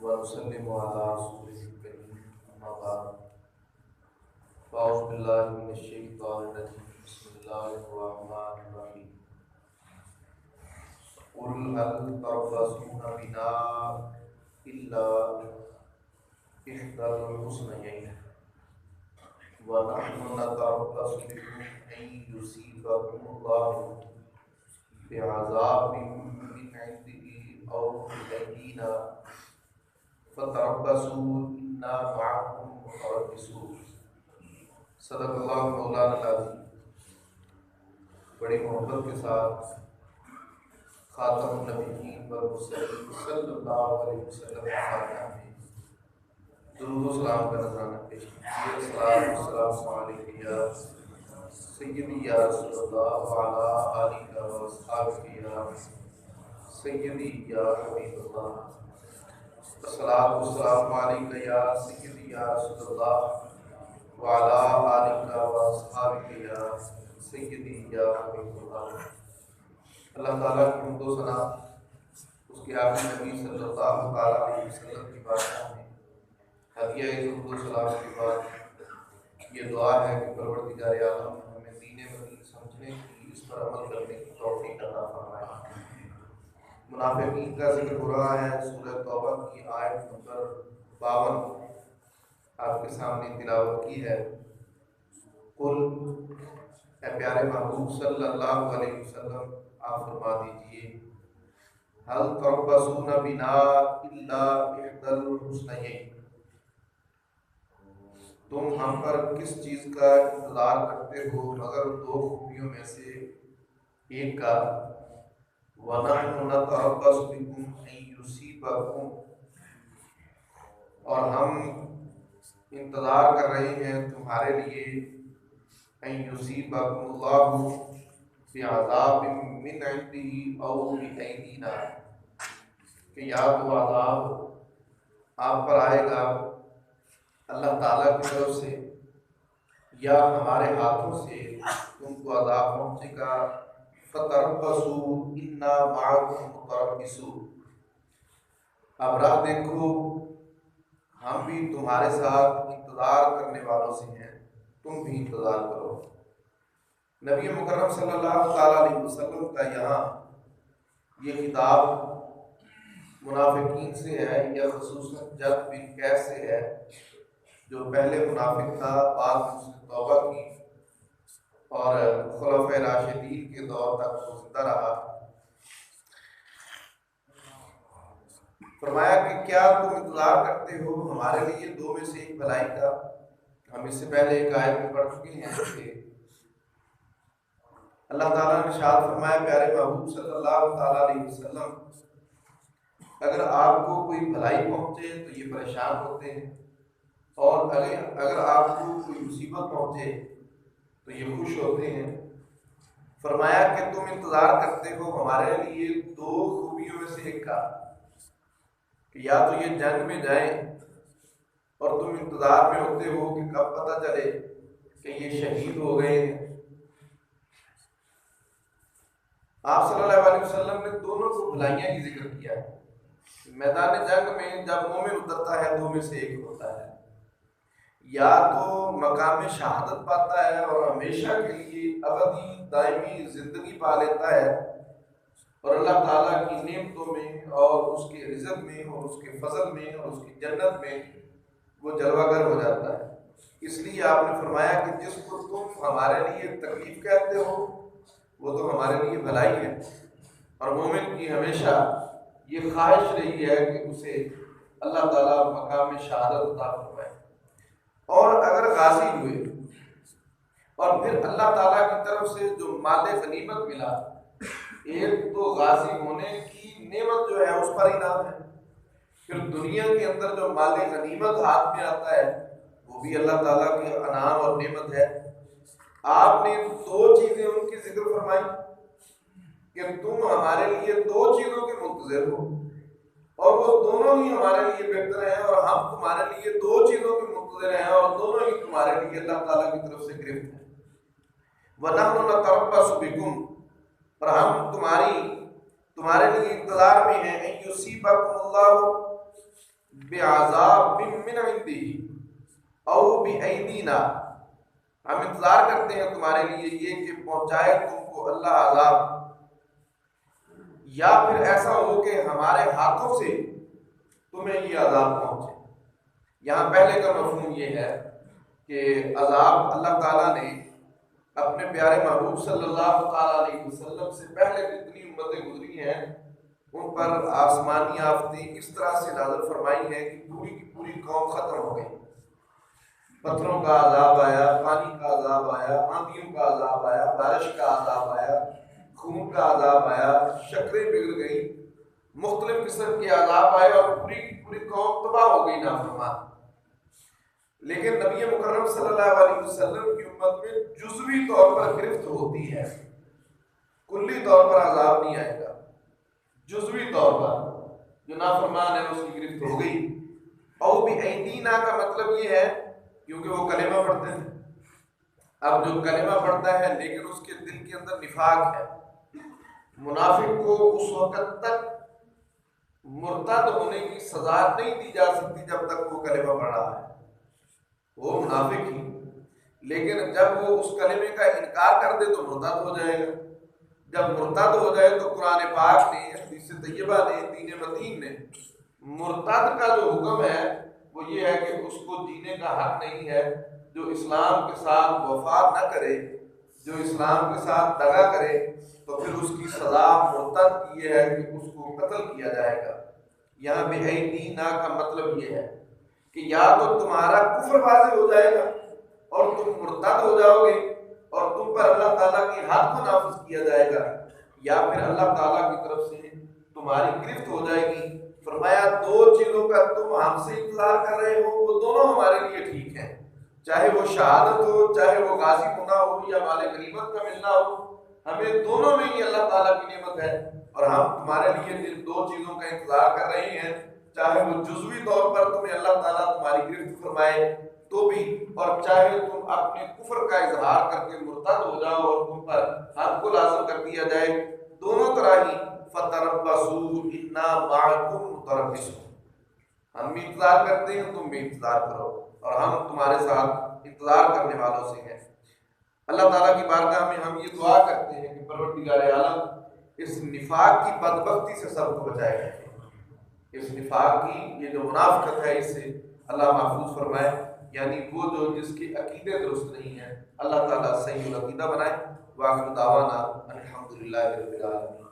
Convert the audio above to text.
ونسلم على رسوله الكريم أما بعد فأعوذ بالله من الشيطان الرجيم بسم الله الرحمن الرحيم قل هل تربصون بنا إلا إحدى الحسنيين ونحن نتربص بكم أن يصيبكم الله بعذاب من عنده أو بأيدينا فتربصوا إنا معكم متربصون صدق اللہ مولانا العظیم۔ بڑی محبت کے ساتھ خاتم النبیین والمرسلین صلی اللہ علیہ وسلم کے خاتمہ میں درود و سلام کا نذرانہ پیش کیجیے۔ السلام علیکم یا سیدی یا رسول اللہ وعلی آلہ و اصحابہ یا سیدی یا حبیب اللہ۔ السلام علیکم یا سیدی یا رسول اللہ وعلی آلہ و اصحابہ یا سیدی یا حبیب اللہ۔ اللہ تعالیٰ کی حمد و ثنا اس کے آخری نبی صلی اللہ علیہ وسلم کی بارگاہ میں ہدیہ درود و سلام کے بعد یہ دعا ہے کہ پروردگار عالم ہمیں دین مدین سمجھنے کی، اس پر عمل کرنے کی توفیق عطا فرمائے۔ منافقین کا ذکر ہو رہا ہے، سورہ توبہ کی آیت نمبر 52 آپ کے سامنے تلاوت کی ہے۔ قل، اے پیارے محبوب صلی اللہ علیہ وسلم آپ فرما دیجئے، هل تربصون بنا الا احدى الحسنيين، تم ہم پر کس چیز کا انتظار کرتے ہو مگر دو خوبیوں میں سے ایک کا، وَنَحْنُ نَتَرَبَّصُ بِكُمْ أَن يُصِيبَكُمْ، اور ہم انتظار کر رہے ہیں تمہارے لیے أَن يُصِيبَكُمُ اللَّهُ بِعَذَابٍ مِّنْ عِندِهِ أَوْ بِأَيْدِينَا، کہ یا تو عذاب آپ پر آئے گا اللہ تعالیٰ کی طرف سے یا ہمارے ہاتھوں سے تم کو عذاب پہنچے گا۔ فَتَرَبَّصُوا إِنَّا مَعَكُمْ مُتَرَبِّصُونَ، اب راہ دیکھو ہم بھی تمہارے ساتھ انتظار کرنے والوں سے ہیں، تم بھی انتظار کرو۔ نبی مکرم صلی اللہ علیہ وسلم کا یہاں یہ خطاب منافقین سے ہے، یا خصوصاً جد بن قیس سے ہے، جو پہلے منافق تھا، بعد میں اس نے توبہ کی اور خلفائے راشدین کے دور تک وہ زندہ رہا۔ فرمایا کہ کیا تم انتظار کرتے ہو ہمارے لیے دو میں سے ایک بھلائی کا؟ ہم اس سے پہلے ایک آیت میں پڑھ چکے ہیں کہ اللہ تعالیٰ نے ارشاد فرمایا، پیارے محبوب صلی اللہ علیہ وسلم، اگر آپ کو کوئی بھلائی پہنچے تو یہ پریشان ہوتے ہیں، اور اگر آپ کو کوئی مصیبت پہنچے تو یہ خوش ہوتے ہیں۔ فرمایا کہ تم انتظار کرتے ہو ہمارے لیے دو خوبیوں میں سے ایک کا، کہ یا تو یہ جنگ میں جائیں اور تم انتظار میں ہوتے ہو کہ کب پتہ چلے کہ یہ شہید ہو گئے ہیں۔ آپ صلی اللہ علیہ وسلم نے دونوں کو بھلائیاں کی ذکر کیا ہے۔ میدان جنگ میں جب مومن اترتا ہے دو میں سے ایک ہوتا ہے، یا تو مقام شہادت پاتا ہے اور ہمیشہ کے لیے ابدی دائمی زندگی پا لیتا ہے، اور اللہ تعالیٰ کی نعمتوں میں اور اس کے رزق میں اور اس کے فضل میں اور اس کی جنت میں وہ جلوہ گر ہو جاتا ہے۔ اس لیے آپ نے فرمایا کہ جس کو تم ہمارے لیے تکلیف کہتے ہو وہ تو ہمارے لیے بھلائی ہے، اور مومن کی ہمیشہ یہ خواہش رہی ہے کہ اسے اللہ تعالیٰ مقام شہادت عطا فرمائے۔ اور اگر غازی ہوئے اور پھر اللہ تعالیٰ کی طرف سے جو مال غنیمت ملا، ایک تو غازی ہونے کی نعمت جو ہے اس پر انعام ہے، پھر دنیا کے اندر جو مال غنیمت ہاتھ میں آتا ہے وہ بھی اللہ تعالیٰ کے انعام اور نعمت ہے۔ آپ نے دو چیزیں ان کی ذکر فرمائی کہ تم ہمارے لیے دو چیزوں کے منتظر ہو، اور وہ دونوں ہی ہمارے لیے بہتر ہیں، اور ہم تمہارے لیے دو چیزوں کے منتظر ہیں، اور دونوں ہی تمہارے لیے اللہ تعالیٰ کی طرف سے گرفت ہیں۔ وَنَحْنُ نَتَرَبَّصُ بِكُمْ، اور ہم تمہارے لیے انتظار میں ہیں، أَن يُصِيبَكُمُ اللَّهُ بعذاب من عندہ او بأیدینا، ہم انتظار کرتے ہیں تمہارے لیے یہ کہ پہنچائے تم کو اللہ عذاب، یا پھر ایسا ہو کہ ہمارے ہاتھوں سے تمہیں یہ عذاب پہنچے۔ یہاں پہلے کا مفہوم یہ ہے کہ عذاب اللہ تعالیٰ نے اپنے پیارے محبوب صلی اللہ تعالیٰ علیہ وسلم سے پہلے جتنی امتیں گزری ہیں ان پر آسمانی آفتیں اس طرح سے نازل فرمائی ہیں کہ پوری کی پوری قوم ختم ہو گئی۔ پتھروں کا عذاب آیا، پانی کا عذاب آیا، آندھیوں کا عذاب آیا، بارش کا عذاب آیا، خون کا عذاب آیا، شکلیں بگڑ گئی، مختلف قسم کے عذاب آئے اور پوری کی پوری قوم تباہ ہو گئی نافرمان۔ لیکن نبی مکرم صلی اللہ علیہ وسلم کی امت میں جزوی طور پر گرفت ہوتی ہے، کلی طور پر عذاب نہیں آئے گا، جزوی طور پر جو نافرمان ہے اس کی گرفت ہو گئی۔ او بأیدینا کا مطلب یہ ہے کیونکہ وہ کلمہ پڑھتے ہیں، اب جو کلمہ پڑھتا ہے لیکن اس کے دل کے اندر نفاق ہے، منافق کو اس وقت تک مرتد ہونے کی سزا نہیں دی جا سکتی جب تک وہ کلمہ پڑھ رہا ہے، وہ منافق ہی، لیکن جب وہ اس کلمے کا انکار کر دے تو مرتد ہو جائے گا۔ جب مرتد ہو جائے تو قرآن پاک نے، حدیث طیبہ نے، دین متین نے مرتد کا جو حکم ہے وہ یہ ہے کہ اس کو جینے کا حق نہیں ہے، جو اسلام کے ساتھ وفا نہ کرے، جو اسلام کے ساتھ دغا کرے تو پھر اس کی سزا مرتد کی ہے کہ اس کو قتل کیا جائے گا۔ یہاں بأیدینا کا مطلب یہ ہے کہ یا تو تمہارا کفر واضح ہو جائے گا اور تم مرتد ہو جاؤ گے اور تم پر اللہ تعالیٰ کی حد کو نافذ کیا جائے گا، یا پھر اللہ تعالیٰ کی طرف سے تمہاری گرفت ہو جائے گی۔ فرمایا دو چیزوں کا تم ہم سے انتظار کر رہے ہو وہ دونوں ہمارے لیے ٹھیک ہیں، چاہے وہ شہادت ہو، چاہے وہ غازی ہونا ہو یا مال غنیمت کا ملنا ہو، ہمیں دونوں میں ہی اللہ تعالیٰ کی نعمت ہے اور ہم تمہارے لیے جن دو چیزوں کا انتظار کر رہے ہیں، چاہے وہ جزوی طور پر تمہیں اللہ تعالیٰ تمہاری گرفت فرمائے تو بھی، اور چاہے تم اپنے کفر کا اظہار کر کے مرتد ہو جاؤ اور تم پر حد کو لازم کر دیا جائے، دونوں طرح ہی فتربصوا انا معکم متربصون، ہم بھی انتظار کرتے ہیں تم بھی انتظار کرو اور ہم تمہارے ساتھ انتظار کرنے والوں سے ہیں۔ اللہ تعالیٰ کی بارگاہ میں ہم یہ دعا کرتے ہیں کہ پروردگار عالم اس نفاق کی بدبختی سے سب کو بچائے رکھے، اس نفاق کی یہ جو منافقت ہے اس سے اللہ محفوظ فرمائے، یعنی وہ جو جس کے عقیدے درست نہیں ہیں اللہ تعالیٰ صحیح العقیدہ بنائے۔ وآخر دعوانا الحمدللہ رب العالمین۔